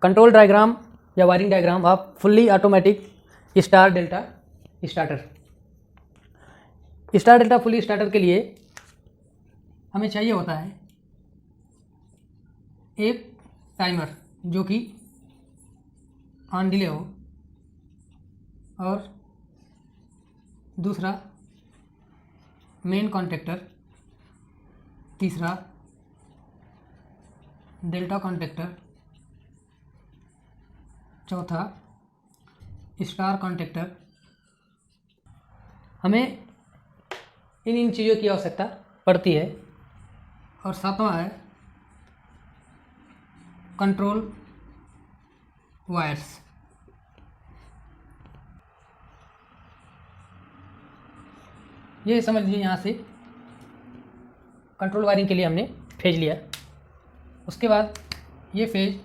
Control diagram या wiring diagram off fully automatic star delta starter. Star delta fully starter के लिए हमें चाहिए होता है एक टाइमर जो कि ऑन डिले हो, और दूसरा मेन कॉन्टेक्टर, तीसरा डेल्टा कॉन्टेक्टर, चौथा स्टार कॉन्टेक्टर। हमें इन चीज़ों की आवश्यकता पड़ती है। और सातवां है कंट्रोल वायर्स। ये समझ लीजिए, यहाँ से कंट्रोल वायरिंग के लिए हमने फेज लिया। उसके बाद ये फेज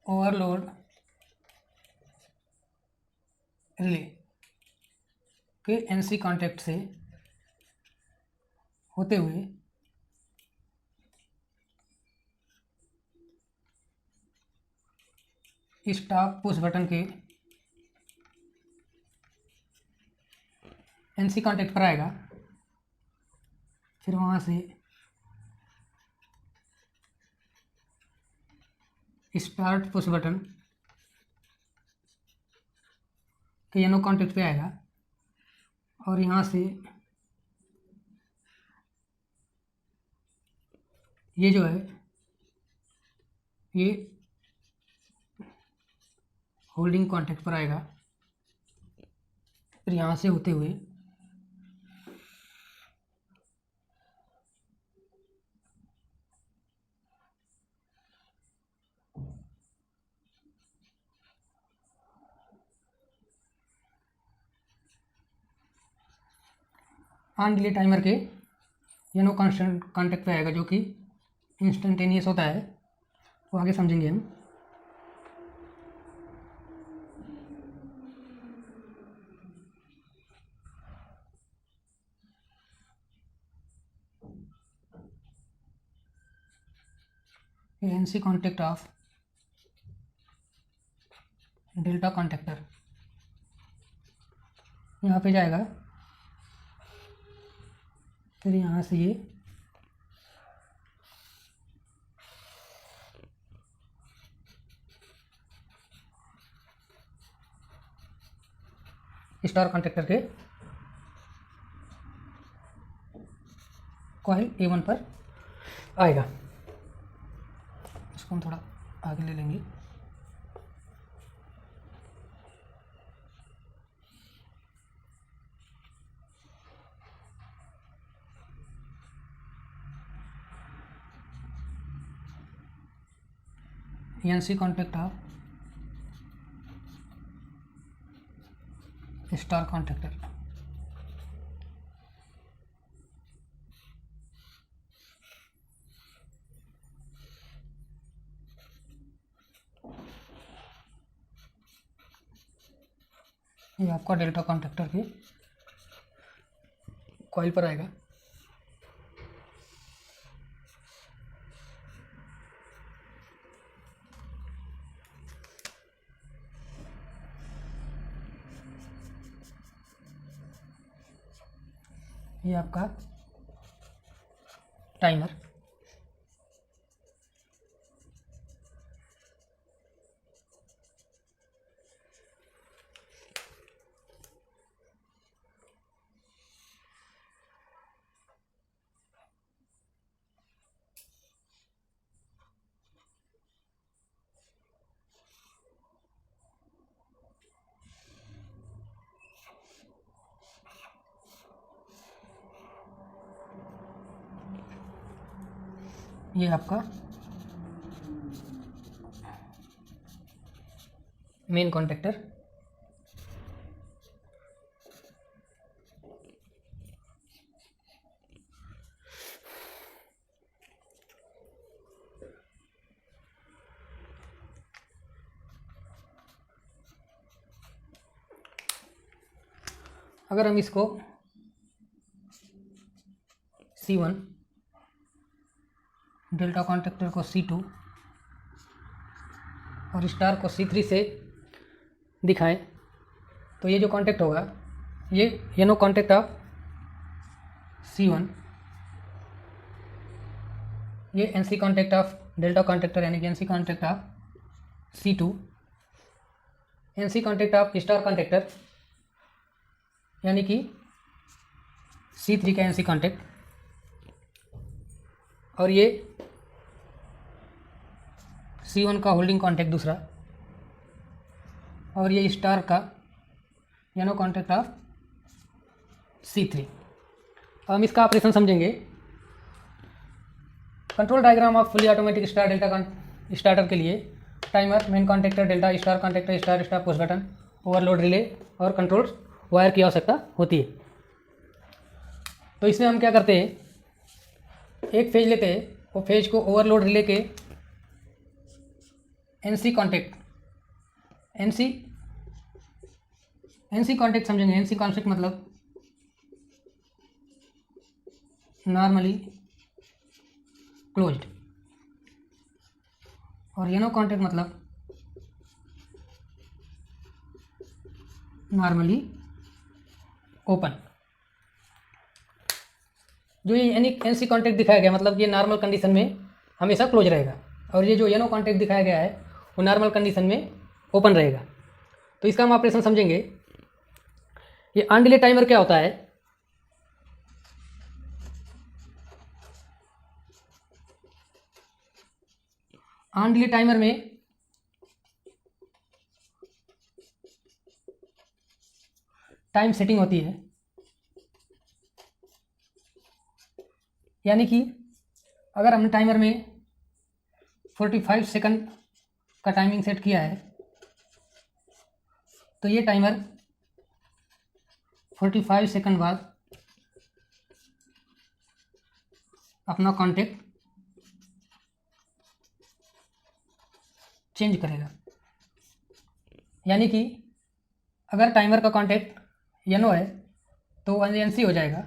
ओवरलोड रिले के एनसी कॉन्टैक्ट से होते हुए स्टॉप पुश बटन के एनसी कॉन्टैक्ट पर आएगा। फिर वहाँ से स्टार्ट पुश बटन के एनो कॉन्टैक्ट पे आएगा, और यहाँ से ये जो है ये होल्डिंग कॉन्टैक्ट पर आएगा। फिर यहाँ से होते हुए ऑन डिले टाइमर के येनो कांस्टेंट कॉन्टैक्ट पे आएगा, जो कि इंस्टेंटेनियस होता है, वो आगे समझेंगे हम। NC contact of delta contactor यहाँ पे जाएगा। फिर यहाँ से ये स्टार कॉन्टैक्टर के कॉइल A1 पर आएगा। इसको हम थोड़ा आगे ले लेंगे। NC contact of star contactor. ये आपका डेल्टा कॉन्टैक्टर के कॉइल पर आएगा। ये आपका टाइमर, ये आपका मेन कॉन्टैक्टर, अगर हम इसको C1 डेल्टा कॉन्टेक्टर को C2 और स्टार को C3 से दिखाएं, तो ये जो कॉन्टेक्ट होगा ये येनो कॉन्टेक्ट ऑफ C1, ये NC contact of delta contactor यानी कि NC contact of C2, NC contact of star contactor यानी कि C3 का NC कॉन्टेक्ट, और ये C1 का होल्डिंग कॉन्टेक्ट दूसरा, और ये स्टार का येनो कॉन्टेक्ट ऑफ C3। अब हम इसका ऑपरेशन समझेंगे। Control diagram of fully automatic star delta starter के लिए timer, main contactor, delta star contactor, star star push button, overload relay और कंट्रोल वायर की आवश्यकता होती है। तो इसमें हम क्या करते हैं, एक फेज लेते हैं, वो फेज को ओवरलोड रिले के NC कॉन्टेक्ट, NC कॉन्टेक्ट समझेंगे। NC कॉन्टेक्ट मतलब नॉर्मली क्लोज्ड, और येनो कॉन्टेक्ट मतलब नॉर्मली ओपन। जो ये NC कॉन्टेक्ट दिखाया गया मतलब ये नॉर्मल कंडीशन में हमेशा क्लोज रहेगा, और ये जो येनो कॉन्टेक्ट दिखाया गया है वो नॉर्मल कंडीशन में ओपन रहेगा। तो इसका हम ऑपरेशन समझेंगे। ये ऑन डिले टाइमर क्या होता है, ऑन डिले टाइमर में टाइम सेटिंग होती है, यानी कि अगर हमने टाइमर में 45 सेकंड का टाइमिंग सेट किया है तो ये टाइमर 45 सेकंड बाद अपना कॉन्टेक्ट चेंज करेगा। यानी कि अगर टाइमर का कॉन्टेक्ट येनो है तो NC हो जाएगा,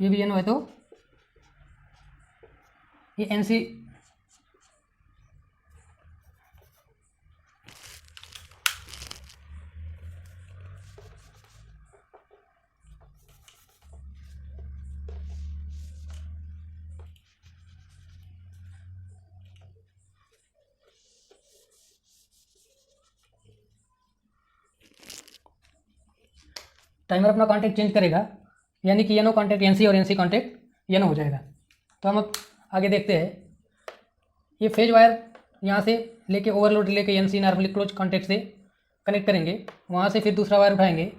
ये भी येनो है तो ये NC टाइमर अपना कॉन्टेक्ट चेंज करेगा, यानी कि येनो कॉन्टेक्ट NC और NC कॉन्टेक्ट येनो हो जाएगा। तो हम अब आगे देखते हैं। ये फेज वायर यहाँ से लेके ओवरलोड लेके NC नॉर्मली क्लोज कॉन्टेक्ट से कनेक्ट करेंगे, वहाँ से फिर दूसरा वायर उठाएंगे,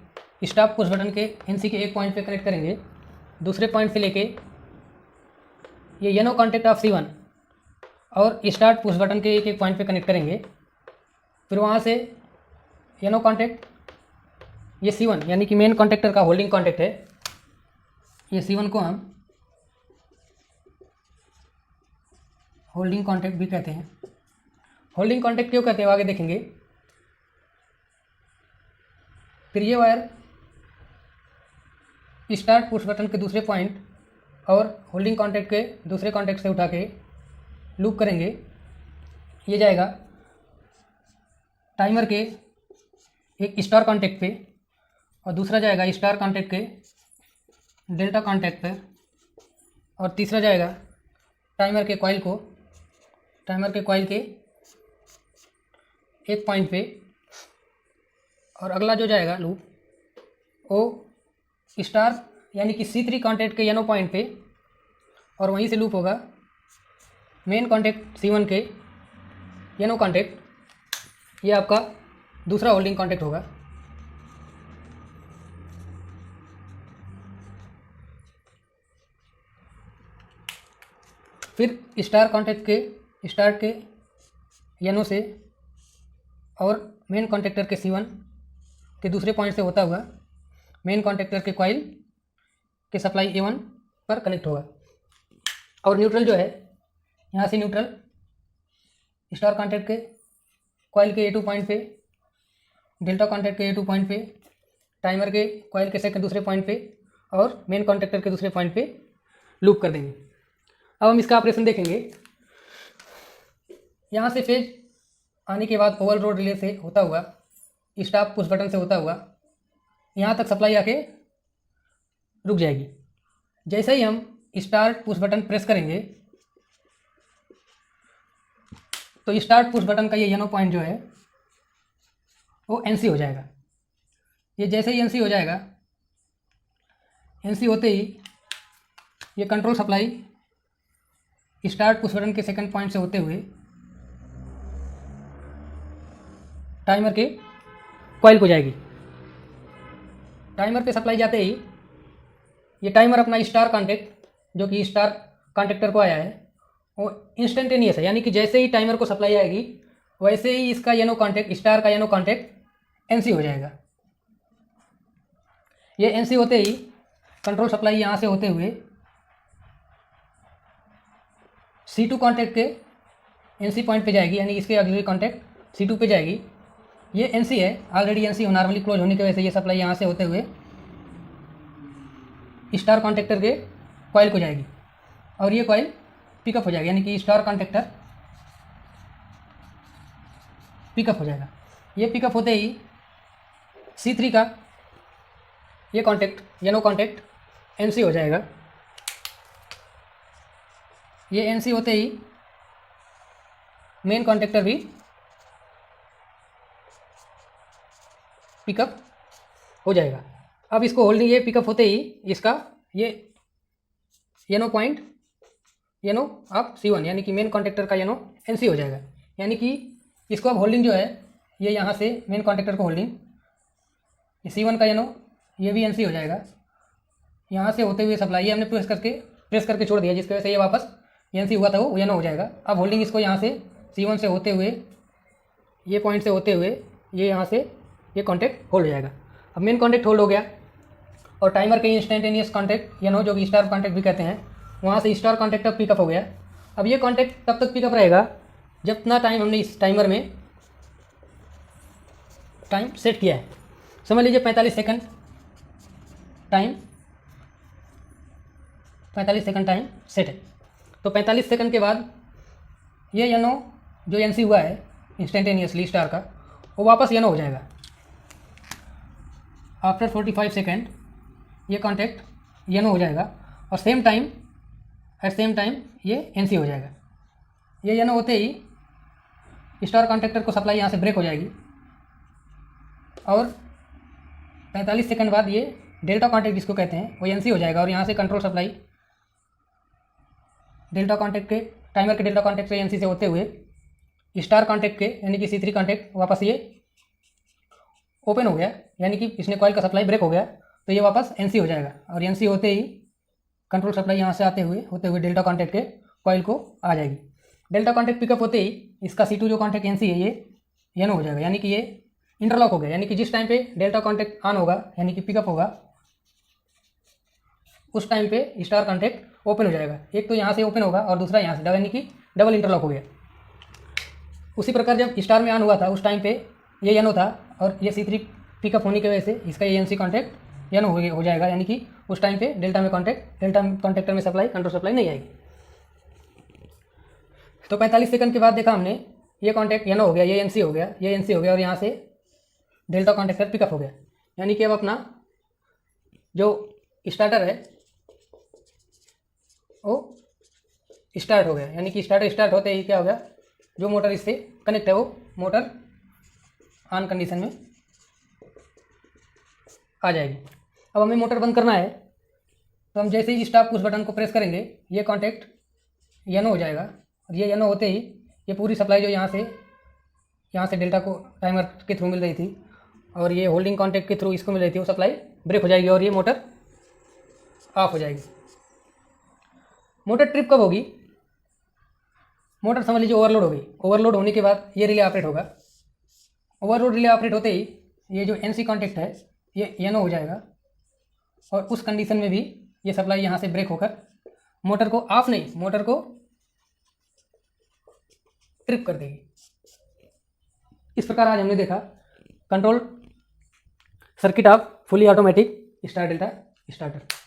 स्टॉप पुश बटन के NC के एक पॉइंट पे कनेक्ट करेंगे, दूसरे पॉइंट से लेके ये येनो कॉन्टेक्ट ऑफ C1 और स्टार्ट पुश बटन के एक एक पॉइंट पे कनेक्ट करेंगे, फिर वहाँ से येनो कॉन्टेक्ट ये C1 यानी कि मेन कॉन्टेक्टर का होल्डिंग कॉन्टेक्ट है, ये C1 को हम होल्डिंग कॉन्टेक्ट भी कहते हैं। होल्डिंग कॉन्टेक्ट क्यों कहते हैं आगे देखेंगे। फिर ये वायर स्टार्ट पुश बटन के दूसरे पॉइंट और होल्डिंग कॉन्टेक्ट के दूसरे कॉन्टेक्ट से उठा के लूप करेंगे, ये जाएगा टाइमर के एक स्टार कॉन्टेक्ट पे और दूसरा जाएगा स्टार कॉन्टेक्ट के डेल्टा कॉन्टेक्ट पे, और तीसरा जाएगा टाइमर के कॉइल के एक पॉइंट पे, और अगला जो जाएगा लूप वो स्टार यानी कि C3 कॉन्टेक्ट के येनो पॉइंट पे, और वहीं से लूप होगा मेन कॉन्टेक्ट C1 के येनो कॉन्टेक्ट, ये आपका दूसरा होल्डिंग कॉन्टेक्ट होगा। फिर स्टार कॉन्टेक्ट के स्टार्ट के येनो से और मेन कॉन्टेक्टर के C1 के दूसरे पॉइंट से होता हुआ मेन कॉन्टेक्टर के कॉइल के सप्लाई A1 पर कनेक्ट होगा, और न्यूट्रल जो है यहाँ से न्यूट्रल स्टार कॉन्टेक्ट के कॉइल के A2 पॉइंट पे, डेल्टा कॉन्टेक्ट के A2 पॉइंट पे, टाइमर के कॉइल के सेकंड दूसरे पॉइंट पे और मेन कॉन्टेक्टर के दूसरे पॉइंट पे लूप कर देंगे। अब हम इसका ऑपरेशन देखेंगे। यहाँ से फेज आने के बाद ओवरलोड रिले से होता हुआ, स्टॉप पुश बटन से होता हुआ यहाँ तक सप्लाई आके रुक जाएगी। जैसे ही हम स्टार्ट पुश बटन प्रेस करेंगे तो स्टार्ट पुश बटन का ये येलो पॉइंट जो है वो एनसी हो जाएगा। ये जैसे ही एनसी हो जाएगा, एनसी होते ही ये control supply start push button के सेकंड पॉइंट से होते हुए टाइमर के कॉइल को जाएगी। टाइमर पे सप्लाई जाते ही ये टाइमर अपना स्टार कॉन्टेक्ट, जो कि स्टार कॉन्टेक्टर को आया है, वो इंस्टेंटेनियस है, यानी कि जैसे ही टाइमर को सप्लाई आएगी वैसे ही इसका येनो कॉन्टेक्ट, स्टार का येनो कॉन्टेक्ट एनसी हो जाएगा। ये एनसी होते ही कंट्रोल सप्लाई यहाँ से होते हुए C2 कॉन्टेक्ट के एनसी पॉइंट पे जाएगी, यानी इसके ऑक्सिलरी कॉन्टेक्ट C2 पे जाएगी। ये एनसी है, ऑलरेडी एनसी नॉर्मली क्लोज होने की वजह से ये सप्लाई यहाँ से होते हुए स्टार कॉन्टेक्टर के कॉइल को जाएगी और ये कॉइल पिकअप हो जाएगा, यानी कि स्टार कॉन्टेक्टर पिकअप हो जाएगा। ये पिकअप होते ही C3 का ये कॉन्टेक्ट, येनो कॉन्टेक्ट एनसी हो जाएगा। ये एनसी होते ही मेन कॉन्टेक्टर भी पिकअप हो जाएगा। अब इसको होल्डिंग, ये पिकअप होते ही इसका ये YONO point, YONO of C1, यानी कि मेन कॉन्टेक्टर का येनो एनसी हो जाएगा। यानी कि इसको अब होल्डिंग जो है ये यहाँ से मेन कॉन्टेक्टर को होल्डिंग, ये C1 का येनो ये भी एनसी हो जाएगा। यहाँ से होते हुए सप्लाई ये हमने प्रेस करके छोड़ दिया, जिसकी वजह से ये वापस एनसी हुआ था वो येनो हो जाएगा। अब होल्डिंग इसको यहाँ से C1 से होते हुए ये पॉइंट से होते हुए ये यहाँ से ये कॉन्टेक्ट होल्ड हो जाएगा। अब मेन कॉन्टेक्ट होल्ड हो गया और टाइमर के इंस्टेंटेनियस कॉन्टेक्ट, यानी जो कि स्टार कॉन्टेक्ट भी कहते हैं, वहाँ से स्टार कॉन्टेक्ट तक पिकअप हो गया। अब ये कॉन्टेक्ट तब तक पिकअप रहेगा जितना टाइम हमने इस टाइमर में टाइम सेट किया है। समझ लीजिए 45 second time, 45 second time set है। तो 45 सेकंड के बाद ये येनो जो एनसी हुआ है इंस्टेंटेनियसली स्टार का, वो वापस येनो हो जाएगा। आफ्टर 45 सेकंड ये कॉन्टेक्ट येनो हो जाएगा और एट सेम टाइम ये एनसी हो जाएगा। ये येनो होते ही स्टार कॉन्टेक्टर को सप्लाई यहाँ से ब्रेक हो जाएगी और 45 सेकंड बाद ये डेल्टा कॉन्टेक्ट जिसको कहते हैं वो एनसी हो जाएगा और यहाँ से कंट्रोल सप्लाई डेल्टा कॉन्टेक्ट के, टाइमर के डेल्टा कॉन्टेक्ट से एनसी से होते हुए स्टार कॉन्टेक्ट के, यानी कि C3 कॉन्टेक्ट वापस ये ओपन हो गया, यानी कि इसने कॉइल का सप्लाई ब्रेक हो गया, तो ये वापस एनसी हो जाएगा और एनसी होते ही कंट्रोल सप्लाई यहाँ से होते हुए डेल्टा कॉन्टेक्ट के कॉइल को आ जाएगी। डेल्टा कॉन्टेक्ट पिकअप होते ही इसका C2 जो कॉन्टेक्ट एनसी है ये येनो हो जाएगा, यानी कि ये इंटरलॉक हो गया। यानी कि जिस टाइम पे डेल्टा कॉन्टेक्ट ऑन होगा, यानी कि पिकअप होगा, उस टाइम पे स्टार कॉन्टेक्ट ओपन हो जाएगा। एक तो यहाँ से ओपन होगा और दूसरा यहाँ से, यानी कि डबल इंटरलॉक हो गया। उसी प्रकार जब स्टार में ऑन हुआ था उस टाइम पे ये येनो था और ये C3 पिकअप होने की वजह से इसका ये एनसी कॉन्टेक्ट येनो हो जाएगा, यानी कि उस टाइम पे डेल्टा कॉन्टेक्टर में सप्लाई, कंट्रोल सप्लाई नहीं आएगी। तो 45 सेकंड के बाद देखा हमने ये कॉन्टेक्ट येनो हो गया, ये एनसी हो गया, ये एनसी हो गया और यहाँ से डेल्टा कॉन्टेक्टर पिकअप हो गया, यानी कि अब अपना जो स्टार्टर है वो स्टार्ट हो गया। यानी कि स्टार्टर स्टार्ट होते ही क्या हो गया, जो मोटर इससे कनेक्ट है वो मोटर ऑन कंडीशन में आ जाएगी। अब हमें मोटर बंद करना है तो हम जैसे ही स्टॉप पुश बटन को प्रेस करेंगे ये कॉन्टेक्ट येनो हो जाएगा और ये येनो होते ही ये पूरी सप्लाई जो यहाँ से डेल्टा को टाइमर के थ्रू मिल रही थी और ये होल्डिंग कॉन्टेक्ट के थ्रू इसको मिल रही थी, वो सप्लाई ब्रेक हो जाएगी और ये मोटर ऑफ हो जाएगी। मोटर ट्रिप कब होगी? मोटर समझ लीजिए ओवरलोड हो गई। ओवरलोड होने के बाद ये रिले ऑपरेट होगा। ओवरलोड रिले ऑपरेट होते ही ये जो एनसी कॉन्टेक्ट है ये येनो हो जाएगा और उस कंडीशन में भी ये सप्लाई यहाँ से ब्रेक होकर मोटर को ऑफ नहीं, मोटर को ट्रिप कर देगी। इस प्रकार आज हमने देखा control circuit of fully automatic star delta starter.